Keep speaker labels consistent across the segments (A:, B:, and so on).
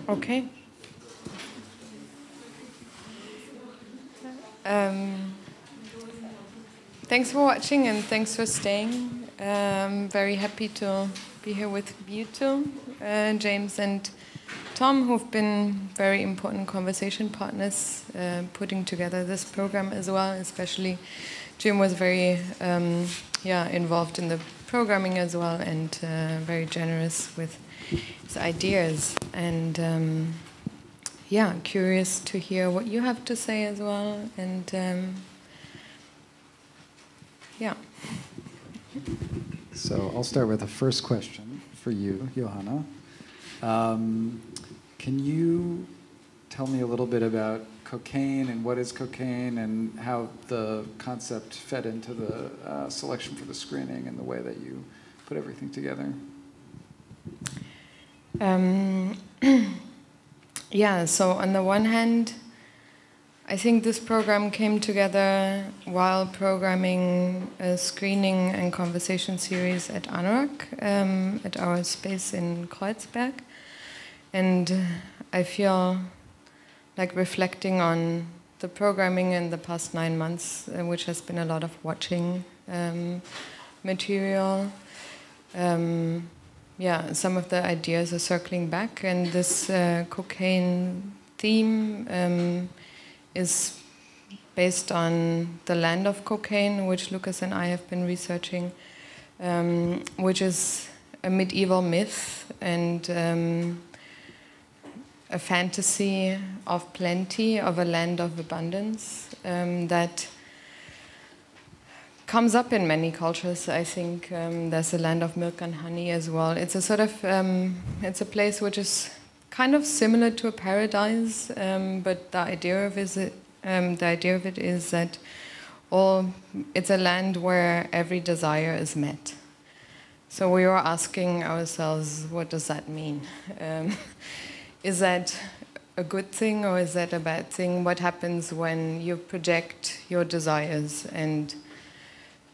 A: Okay. Thanks for watching and thanks for staying. Very happy to be here with you two, James and Tom, who've been very important conversation partners putting together this program as well. Especially Jim was very involved in the programming as well and very generous with his ideas. And curious to hear what you have to say as well. And
B: So I'll start with the first question for you, Johanna. Can you tell me a little bit about cocaine and what is cocaine and how the concept fed into the selection for the screening and the way that you put everything together?
A: So on the one hand, I think this program came together while programming a screening and conversation series at Anorak, at our space in Kreuzberg. And I feel like reflecting on the programming in the past 9 months, which has been a lot of watching material. Some of the ideas are circling back, and this cocaine theme is based on the Land of Cockaigne, which Lucas and I have been researching, which is a medieval myth and a fantasy of plenty, of a land of abundance that comes up in many cultures. I think there's a land of milk and honey as well. It's a sort of, it's a place which is kind of similar to a paradise, but the idea of it is that it's a land where every desire is met. So we were asking ourselves, what does that mean? Is that a good thing or is that a bad thing? What happens when you project your desires and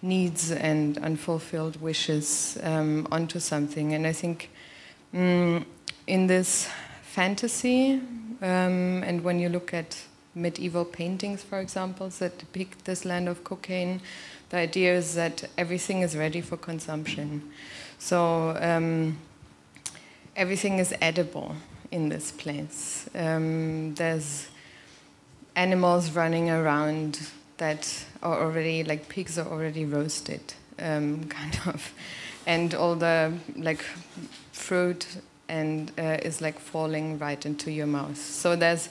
A: needs and unfulfilled wishes onto something? And I think in this fantasy, and when you look at medieval paintings, for example, that depict this land of cocaine, the idea is that everything is ready for consumption. So everything is edible in this place. There's animals running around that are already, like pigs are already roasted, kind of. And all the fruit and is falling right into your mouth. So there's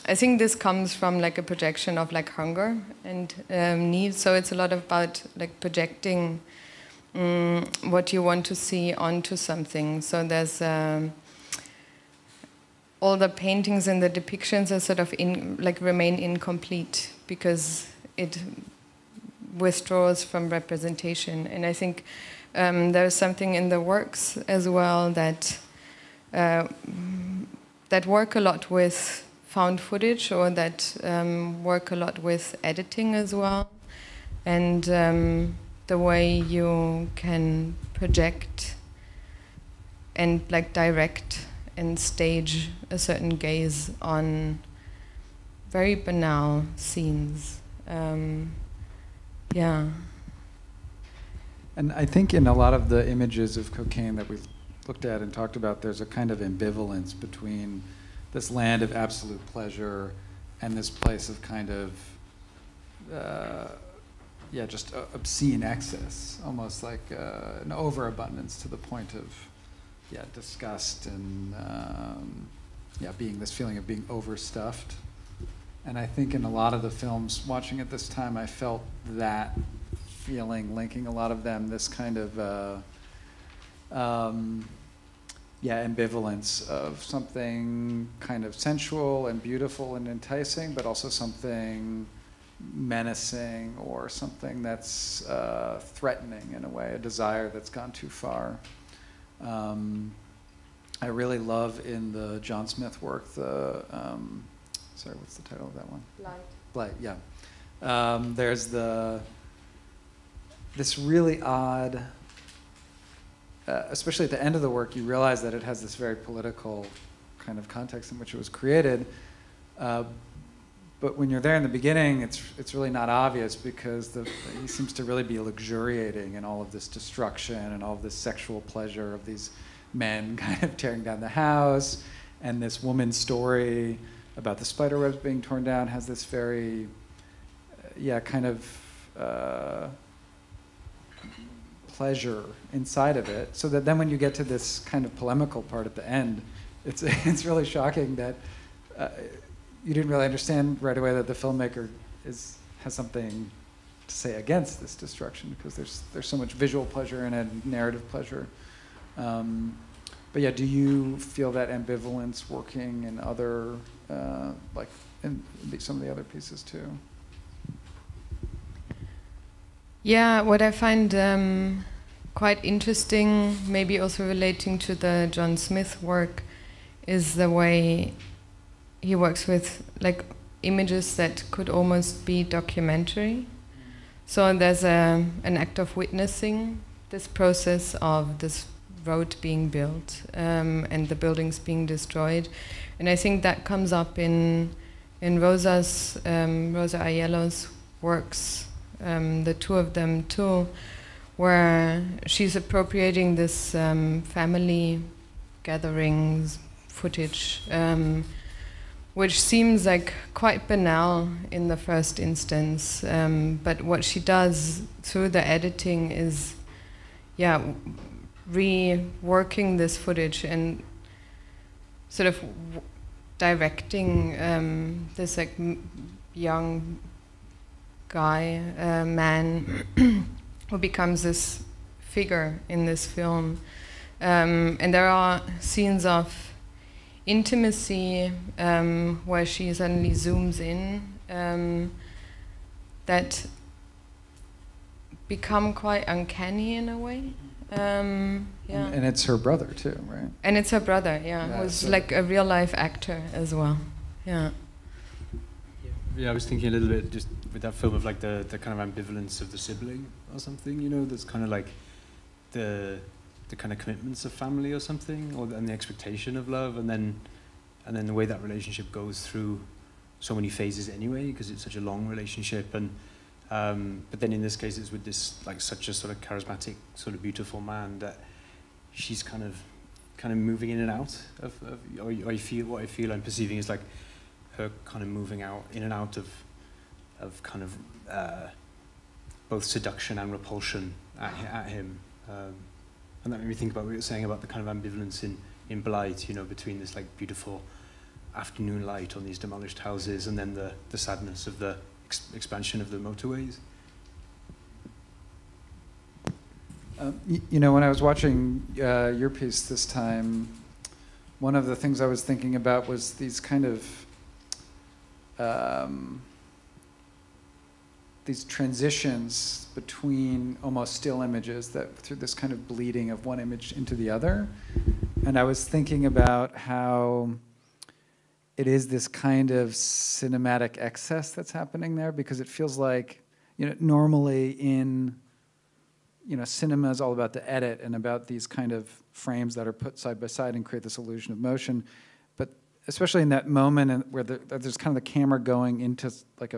A: I think this comes from a projection of hunger and need. So it's a lot about projecting what you want to see onto something. So there's all the paintings and the depictions are sort of remain incomplete because it withdraws from representation. And I think there's something in the works as well that work a lot with found footage, or that work a lot with editing as well, and the way you can project and direct and stage a certain gaze on very banal scenes.
B: And I think in a lot of the images of cocaine that we've looked at and talked about, there's a kind of ambivalence between this land of absolute pleasure and this place of kind of, just obscene excess, almost like an overabundance to the point of, disgust and, being this feeling of being overstuffed. And I think in a lot of the films watching at this time, I felt that feeling, linking a lot of them, this kind of, ambivalence of something kind of sensual and beautiful and enticing, but also something menacing or something that's threatening in a way, a desire that's gone too far. I really love in the John Smith work, sorry, what's the title of that one? Blight, yeah. There's this really odd especially at the end of the work, you realize that it has this very political kind of context in which it was created. But when you're there in the beginning, it's really not obvious, because he seems to really be luxuriating in all of this destruction and all of this sexual pleasure of these men kind of tearing down the house. And this woman's story about the spider webs being torn down has this very, kind of pleasure inside of it. So that then when you get to this kind of polemical part at the end, it's really shocking that you didn't really understand right away that the filmmaker has something to say against this destruction, because there's so much visual pleasure in it, narrative pleasure. But yeah, do you feel that ambivalence working in other, like in some of the other pieces too?
A: Yeah, what I find quite interesting, maybe also relating to the John Smith work, is the way he works with like images that could almost be documentary. So there's an act of witnessing this process of this road being built and the buildings being destroyed, and I think that comes up in Rosa Aiello's works, the two of them too, where she's appropriating this family gatherings footage, which seems like quite banal in the first instance, but what she does through the editing is, reworking this footage and sort of directing this like young guy, man, who becomes this figure in this film, and there are scenes of intimacy where she suddenly zooms in that become quite uncanny in a way. And
B: it's her brother too, right?
A: And it's her brother, who's like a real life actor as well. Yeah,
C: I was thinking a little bit just with that film of like the kind of ambivalence of the sibling or something, you know, that's kind of like the kind of commitments of family or something, and the expectation of love, and then the way that relationship goes through so many phases anyway, because it's such a long relationship, and but then in this case it's with this like such a sort of charismatic, sort of beautiful man that she's kind of moving in and out of or I feel I'm perceiving is like her kind of moving out in and out of kind of both seduction and repulsion at him. And that made me think about what you were saying about the kind of ambivalence in Blight, you know, between this like beautiful afternoon light on these demolished houses and then the sadness of the expansion of the motorways.
B: You know, when I was watching your piece this time, one of the things I was thinking about was these kind of these transitions between almost still images that through this kind of bleeding of one image into the other. And I was thinking about how it is this kind of cinematic excess that's happening there, because it feels like, you know, normally in, you know, cinema is all about the edit and about these kind of frames that are put side by side and create this illusion of motion. But especially in that moment where there's kind of the camera going into like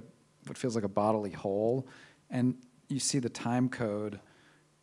B: what feels like a bodily hole, and you see the time code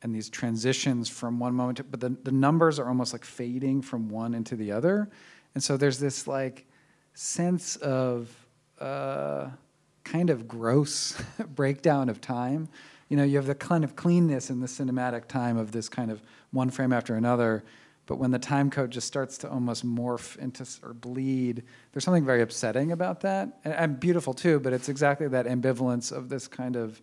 B: and these transitions from one moment to, but the numbers are almost like fading from one into the other. And so there's this like sense of kind of gross breakdown of time. You know, you have the kind of cleanness in the cinematic time of this kind of one frame after another, but when the time code just starts to almost morph into or bleed, there's something very upsetting about that. And beautiful too, but it's exactly that ambivalence of this kind of,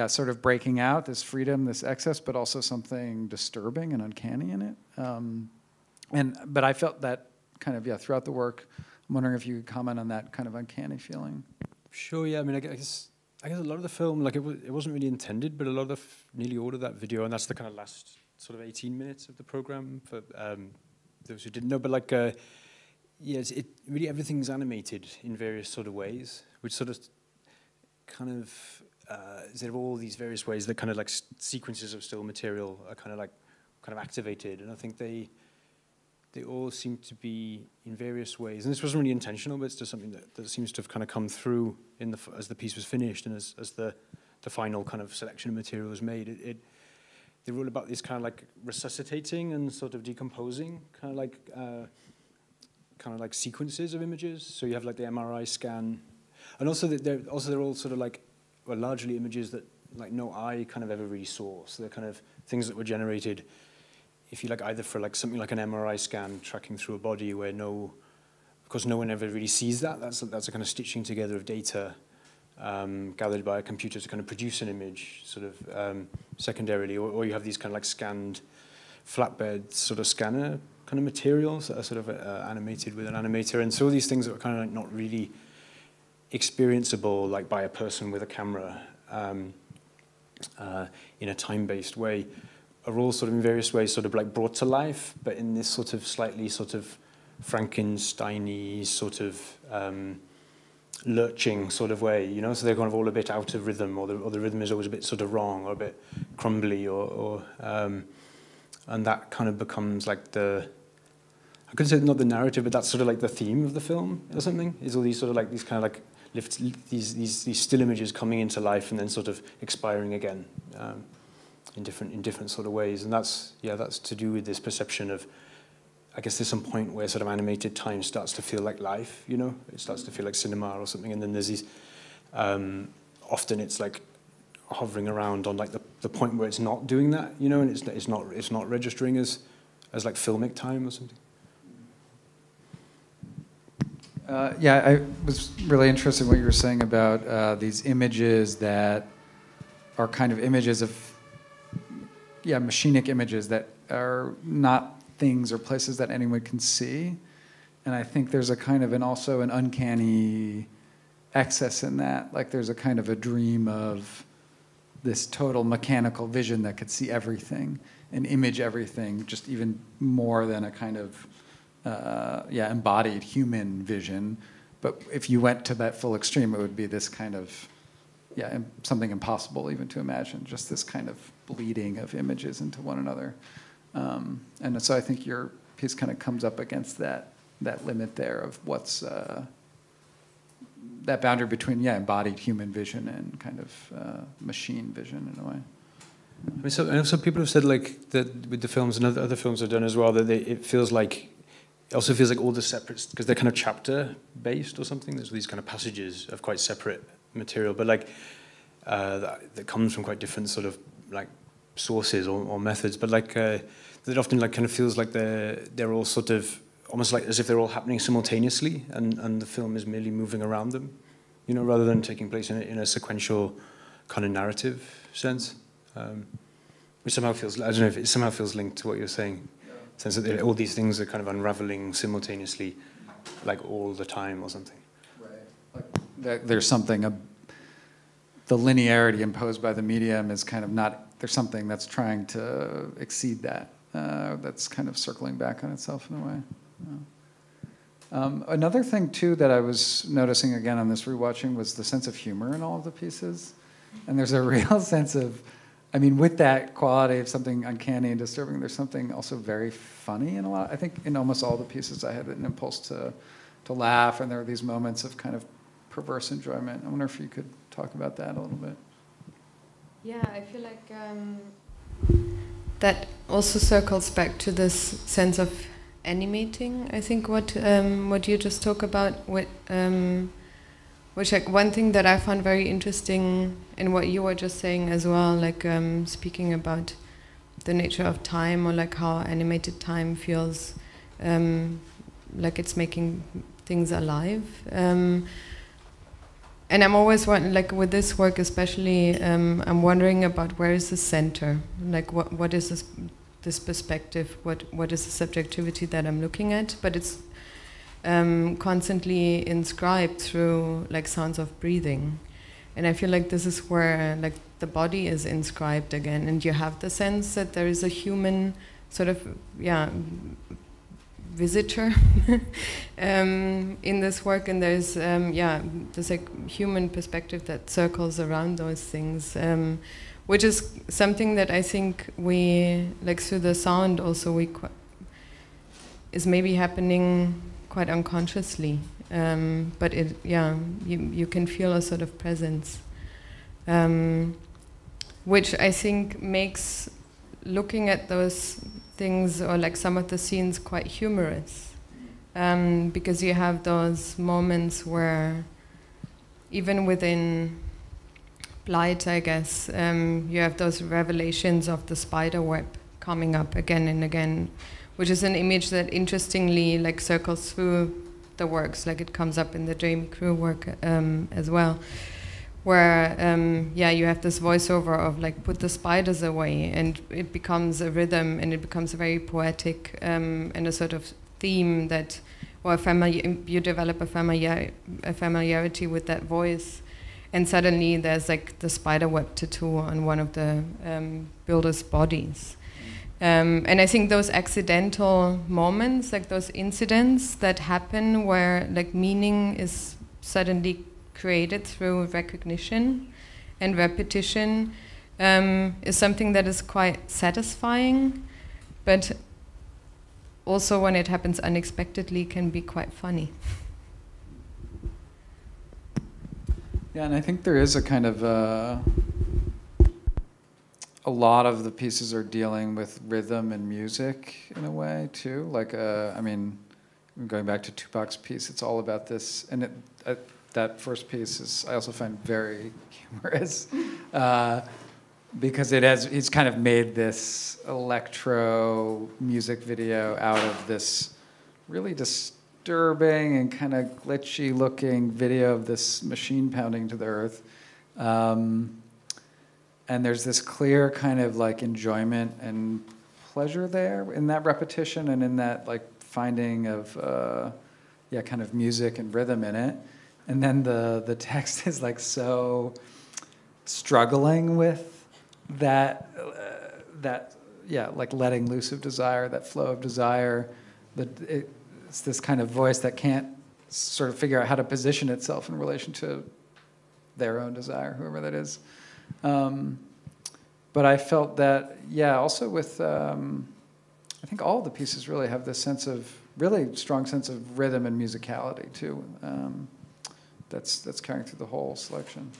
B: sort of breaking out, this freedom, this excess, but also something disturbing and uncanny in it. But I felt that kind of, throughout the work. I'm wondering if you could comment on that kind of uncanny feeling.
C: Sure, yeah, I mean, I guess a lot of the film, like it wasn't really intended, but a lot of nearly all of that video, and that's the kind of last sort of 18 minutes of the program for those who didn't know, but like, it really everything's animated in various sort of ways, which sort of kind of there are all these various ways that kind of like sequences of still material are kind of activated, and I think they all seem to be in various ways, and this wasn't really intentional, but it's just something that seems to have kind of come through in as the piece was finished and as the final kind of selection of material was made. They're all about this kind of like resuscitating and sort of decomposing kind of like sequences of images. So you have like the MRI scan, and also they're all sort of like, well, largely images that like no eye kind of ever really saw. So they're kind of things that were generated, if you like, either for like something like an MRI scan tracking through a body where of course no one ever really sees that. That's a kind of stitching together of data gathered by a computer to kind of produce an image sort of secondarily, or you have these kind of like scanned flatbed sort of scanner kind of materials that are sort of animated with an animator. And so all these things that are kind of like not really experienceable like by a person with a camera in a time-based way are all sort of in various ways sort of like brought to life, but in this sort of slightly sort of Frankenstein-y sort of lurching sort of way, you know, so they're kind of all a bit out of rhythm, or the rhythm is always a bit sort of wrong or a bit crumbly, and that kind of becomes like I could say not the narrative, but that's sort of like the theme of the film or something, is all these sort of like these kind of like these still images coming into life and then sort of expiring again in different sort of ways. And that's to do with this perception of, I guess there's some point where sort of animated time starts to feel like life, you know, it starts to feel like cinema or something, and then there's these, often it's like hovering around on like the point where it's not doing that, you know, and it's not registering as like filmic time or something.
B: I was really interested in what you were saying about these images that are kind of images of, machinic images that are not things or places that anyone can see. And I think there's a kind of also an uncanny excess in that. Like there's a kind of a dream of this total mechanical vision that could see everything and image everything, just even more than a kind of embodied human vision. But if you went to that full extreme, it would be this kind of, something impossible even to imagine, just this kind of bleeding of images into one another. And so I think your piece kind of comes up against that limit there of what's that boundary between embodied human vision and kind of machine vision in a way.
C: I mean, and also people have said like that with the films, and other films have done as well, that it also feels like all the separate, because they're kind of chapter based or something. There's these kind of passages of quite separate material, but like that comes from quite different sort of like sources or methods. But like that often like kind of feels like they're all sort of almost like as if they're all happening simultaneously, and the film is merely moving around them, you know, rather than taking place in a sequential kind of narrative sense, which somehow feels, I don't know if it somehow feels linked to what you're saying. Sense that all these things are kind of unraveling simultaneously, like all the time or something.
B: Right. Like there's something, the linearity imposed by the medium is kind of not, there's something that's trying to exceed that, that's kind of circling back on itself in a way. Another thing too that I was noticing again on this rewatching was the sense of humor in all of the pieces. And there's a real sense of, I mean, with that quality of something uncanny and disturbing, there's something also very funny in a lot. I think in almost all the pieces I had an impulse to laugh, and there were these moments of kind of perverse enjoyment. I wonder if you could talk about that a little bit.
A: Yeah, I feel like that also circles back to this sense of animating. I think what you just talk about, which like one thing that I found very interesting in what you were just saying as well, like speaking about the nature of time, or like how animated time feels like it's making things alive. And I'm always wondering, like with this work especially, I'm wondering about where is the center, like what is this perspective, what is the subjectivity that I'm looking at, but it's constantly inscribed through like sounds of breathing. And I feel like this is where like the body is inscribed again, and you have the sense that there is a human sort of visitor in this work, and there's there's a human perspective that circles around those things, which is something that I think we, like through the sound also, is maybe happening quite unconsciously, but you can feel a sort of presence, which I think makes looking at those things, or like some of the scenes, quite humorous, because you have those moments where even within Blight, I guess, you have those revelations of the spider web coming up again and again, which is an image that interestingly like circles through the works, like it comes up in the Jamie Crewe work as well, where you have this voiceover of like put the spiders away, and it becomes a rhythm, and it becomes very poetic, and a sort of theme that, or you develop a familiarity with that voice, and suddenly there's like the spider web tattoo on one of the builder's bodies. And I think those accidental moments, like those incidents that happen where like meaning is suddenly created through recognition and repetition, is something that is quite satisfying, but also when it happens unexpectedly can be quite funny.
B: Yeah, and I think there is a kind of a lot of the pieces are dealing with rhythm and music in a way too. Like, I mean, going back to Tupac's piece, it's all about this, and that first piece is, I also find very humorous, because he's kind of made this electro music video out of this really disturbing and kind of glitchy looking video of this machine pounding to the earth. And there's this clear kind of like enjoyment and pleasure there in that repetition and in that like finding of, kind of music and rhythm in it. And then the text is like so struggling with that, like letting loose of desire, that flow of desire. It's this kind of voice that can't sort of figure out how to position itself in relation to their own desire, whoever that is. But I felt that, also with, I think all of the pieces really have this really strong sense of rhythm and musicality too. That's carrying through the whole selection.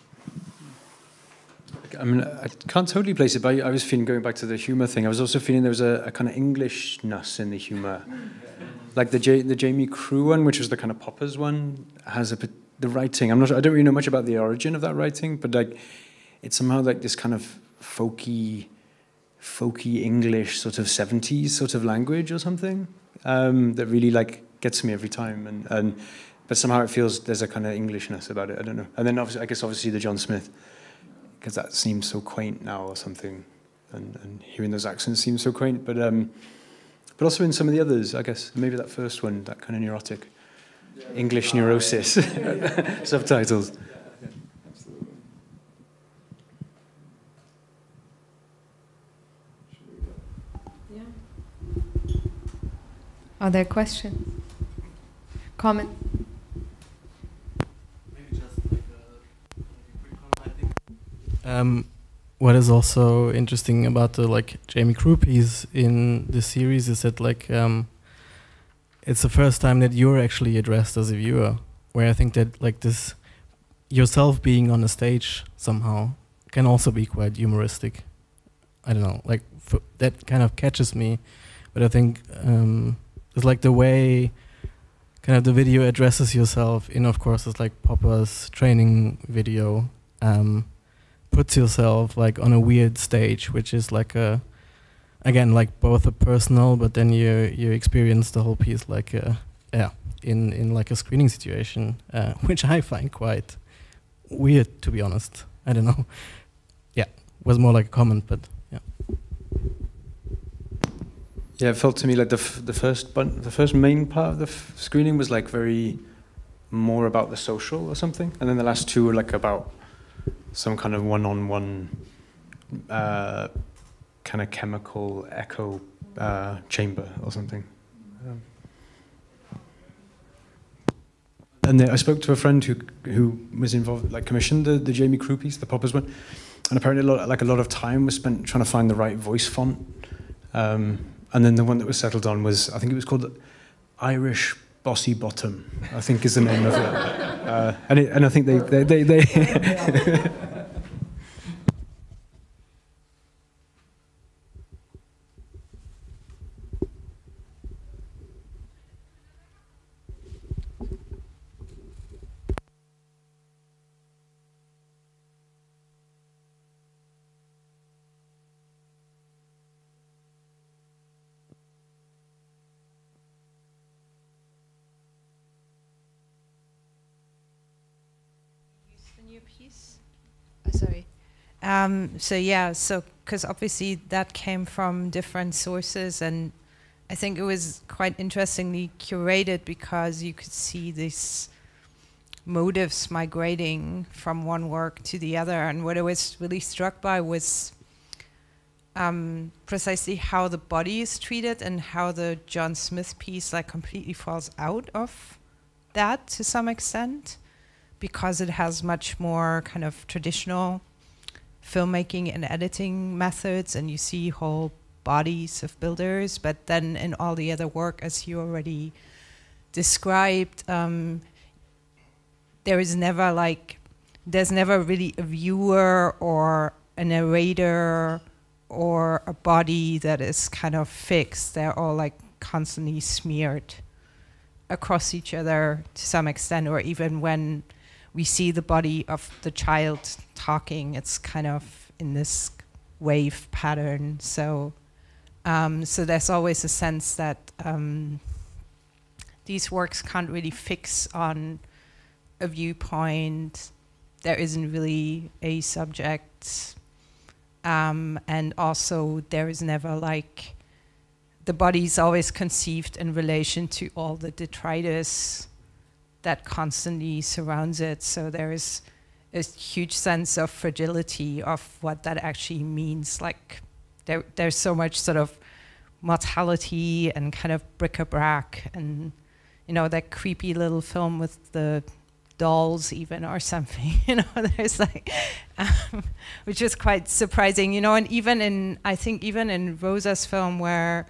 C: I mean, I can't totally place it, but I was feeling, going back to the humor thing, I was also feeling there was a kind of Englishness in the humor. Like the Jamie Crewe one, which was the kind of poppers one, has the writing. I don't really know much about the origin of that writing, but like it's somehow like this kind of folky English sort of 70s sort of language or something, that really like gets me every time, but somehow it feels there's a kind of Englishness about it. I don't know. And then obviously the John Smith, because that seems so quaint now or something, and hearing those accents seems so quaint. But also in some of the others, I guess maybe that first one, that kind of neurotic English neurosis subtitles.
B: Yeah, absolutely.
A: Yeah. Are there questions? Comment?
D: What is also interesting about the Jamie Crewe piece in this series is that it's the first time that you're actually addressed as a viewer, where I think that this yourself being on the stage somehow can also be quite humoristic. I don't know, that kind of catches me, but I think it's like the way kind of the video addresses yourself in, of course, it's like Popper's training video. Puts yourself on a weird stage, which is again both a personal, but then you experience the whole piece in a screening situation, which I find quite weird, to be honest. I don't know. Yeah, was more like a comment, but yeah.
C: Yeah, it felt to me like the first main part of the screening was very more about the social or something, and then the last two were about some kind of one-on-one kind of chemical echo chamber or something. and I spoke to a friend who was involved, like commissioned the Jamie Crewe piece, the Poppers one, and apparently a lot of time was spent trying to find the right voice font. And then the one that was settled on was, I think it was called Irish Bossy Bottom, I think is the name of it. And I think they
E: piece? Oh, sorry. So because obviously that came from different sources, and I think it was quite interestingly curated because you could see these motives migrating from one work to the other. And what I was really struck by was precisely how the body is treated and how the John Smith piece like completely falls out of that to some extent, because it has much more kind of traditional filmmaking and editing methods, and you see whole bodies of builders. But then in all the other work, as you already described, there's never really a viewer or a narrator or a body that is kind of fixed. They're all like constantly smeared across each other to some extent, or even when we see the body of the child talking, it's kind of in this wave pattern. So there's always a sense that these works can't really fix on a viewpoint. There isn't really a subject. And also there is never like, the body is always conceived in relation to all the detritus that constantly surrounds it. So there is a huge sense of fragility of what that actually means. Like there's so much sort of mortality and kind of bric-a-brac, and you know, that creepy little film with the dolls even or something, you know, there's like, which is quite surprising, you know. And even I think even in Rosa's film, where,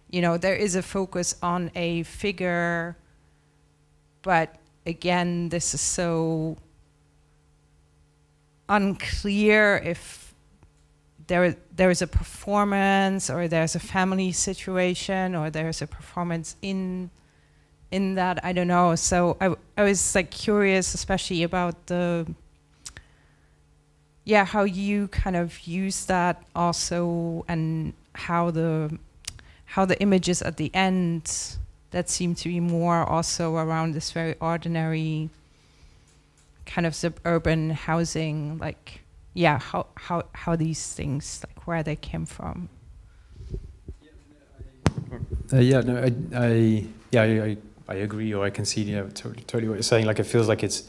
E: you know, there is a focus on a figure, but again, this is so unclear if there is a performance, or there's a family situation, or there's a performance in that, I don't know. So I was like curious, especially about how you kind of use that also, and how the images at the end that seem to be more also around this very ordinary kind of suburban housing, like, yeah, how these things, like where they came from.
C: I agree, or I concede, yeah, totally what you're saying. Like, it feels like it's,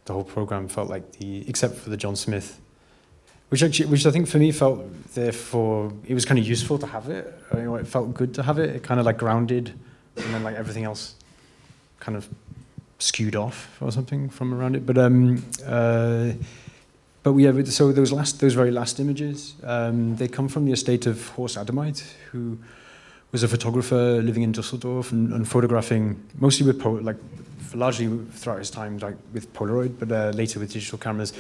C: the whole program felt like except for the John Smith, which I think for me felt, therefore, it was kind of useful to have it. I mean, it felt good to have it. It kind of like grounded, and then like everything else kind of skewed off or something from around it. But yeah, so those very last images, they come from the estate of Horst Adamite, who was a photographer living in Dusseldorf and photographing mostly with largely throughout his time, like with Polaroid, but later with digital cameras.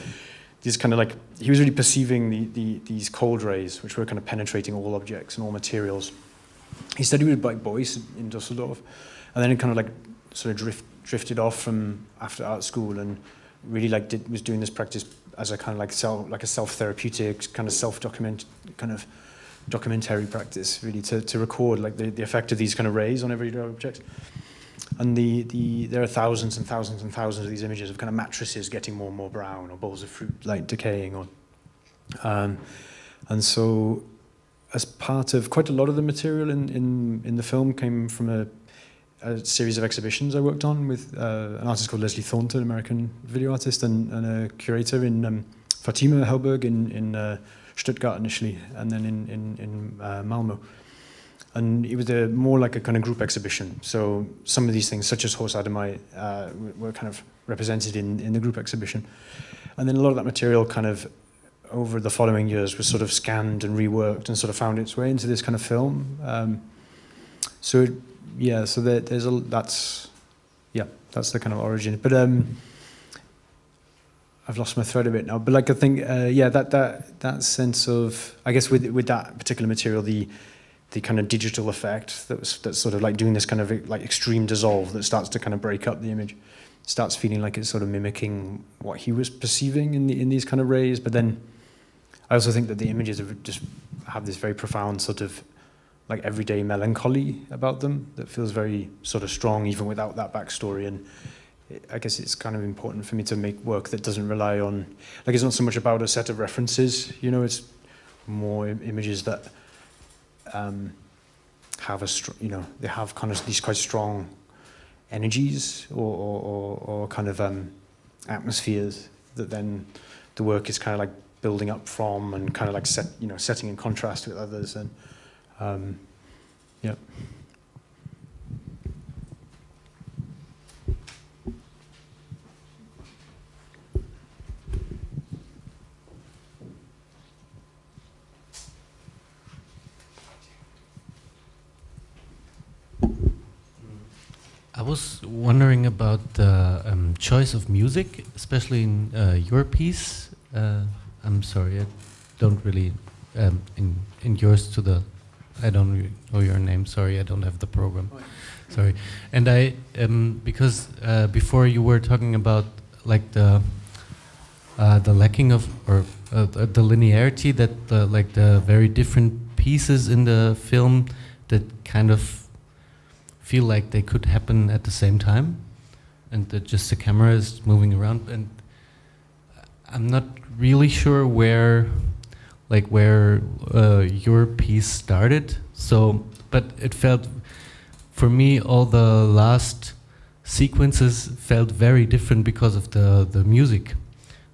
C: These kind of like, he was really perceiving these cold rays, which were kind of penetrating all objects and all materials. He studied with like Beuys in Dusseldorf, and then it kind of like sort of drifted off from after art school, and really like was doing this practice as a kind of like self-therapeutic, kind of documentary practice, really to record like the effect of these kind of rays on everyday objects. And there are thousands and thousands and thousands of these images of kind of mattresses getting more and more brown, or bowls of fruit like decaying, or and so as part of quite a lot of the material in the film came from a series of exhibitions I worked on with an artist called Leslie Thornton, an American video artist, and a curator in Fatima Hellberg in Stuttgart initially, and then in Malmo. And it was more like a kind of group exhibition. So some of these things, such as Horse Adamite, were kind of represented in the group exhibition. And then a lot of that material kind of, over the following years, was sort of scanned and reworked and sort of found its way into this kind of film. So that's the kind of origin. But I've lost my thread a bit now. But like I think, that sense of, I guess with that particular material, the kind of digital effect that's sort of like doing this kind of like extreme dissolve that starts to kind of break up the image, starts feeling like it's sort of mimicking what he was perceiving in these kind of rays. But then I also think that the images just have this very profound sort of like everyday melancholy about them that feels very sort of strong even without that backstory. And I guess it's kind of important for me to make work that doesn't rely on, like, it's not so much about a set of references, you know, it's more images that have they have kind of these quite strong energies or kind of atmospheres that then the work is kind of like building up from and kind of like setting in contrast with others. And yeah.
F: I was wondering about the choice of music, especially in your piece. I'm sorry, I don't really in yours to the. I don't really know your name. Sorry, I don't have the program. Sorry, and I because before you were talking about like the lacking of or the linearity that like the very different pieces in the film that kind of feel like they could happen at the same time, and that just the camera is moving around, and I'm not really sure where your piece started. So, but it felt, for me, all the last sequences felt very different because of the music.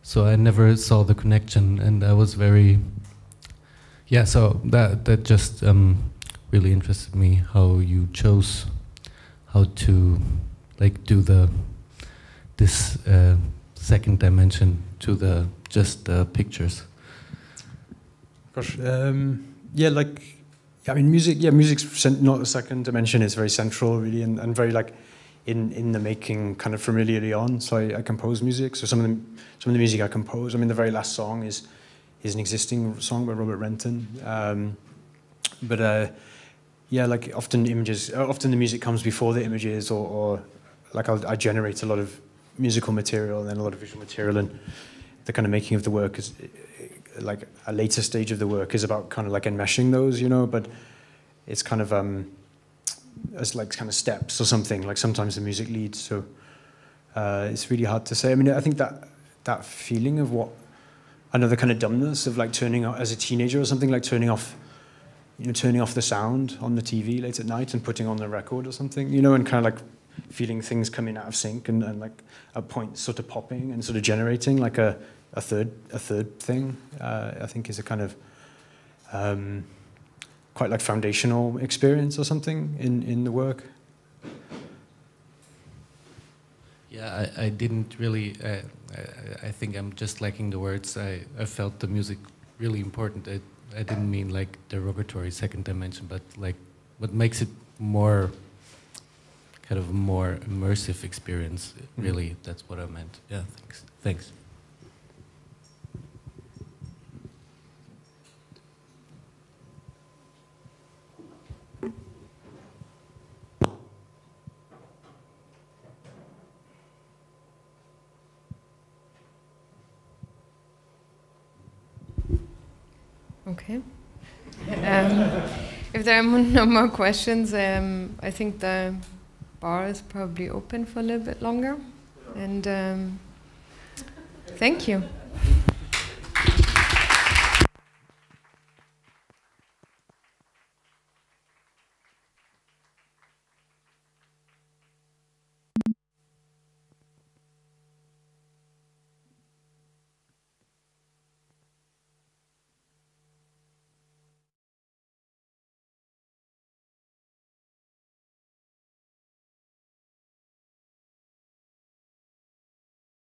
F: So I never saw the connection, and I was very, yeah. So that just really interested me how you chose how to like do this second dimension to just the pictures.
C: Gosh, yeah, like, I mean, music's not a second dimension. It's very central, really, and very like in the making, kind of from really early on. So I compose music. So some of the music I compose. I mean, the very last song is an existing song by Robert Renton. Yeah, like often the music comes before the images, or like I generate a lot of musical material and then a lot of visual material, and the kind of making of the work is like a later stage of the work is about kind of like enmeshing those, you know, but it's kind of as like kind of steps or something, like sometimes the music leads, so it's really hard to say. I mean, I think that feeling of what, another kind of dumbness of like turning off as a teenager or something, like turning off the sound on the TV late at night and putting on the record or something, you know, and kind of like feeling things coming out of sync and like a point sort of popping and sort of generating like a third thing, I think is a kind of quite like foundational experience or something in the work.
F: Yeah, I didn't really, I think I'm just lacking the words. I felt the music really important. I didn't mean like derogatory second dimension, but like what makes it more kind of a more immersive experience, really. That's what I meant. Yeah, thanks.
A: Okay. If there are no more questions, I think the bar is probably open for a little bit longer. And thank you.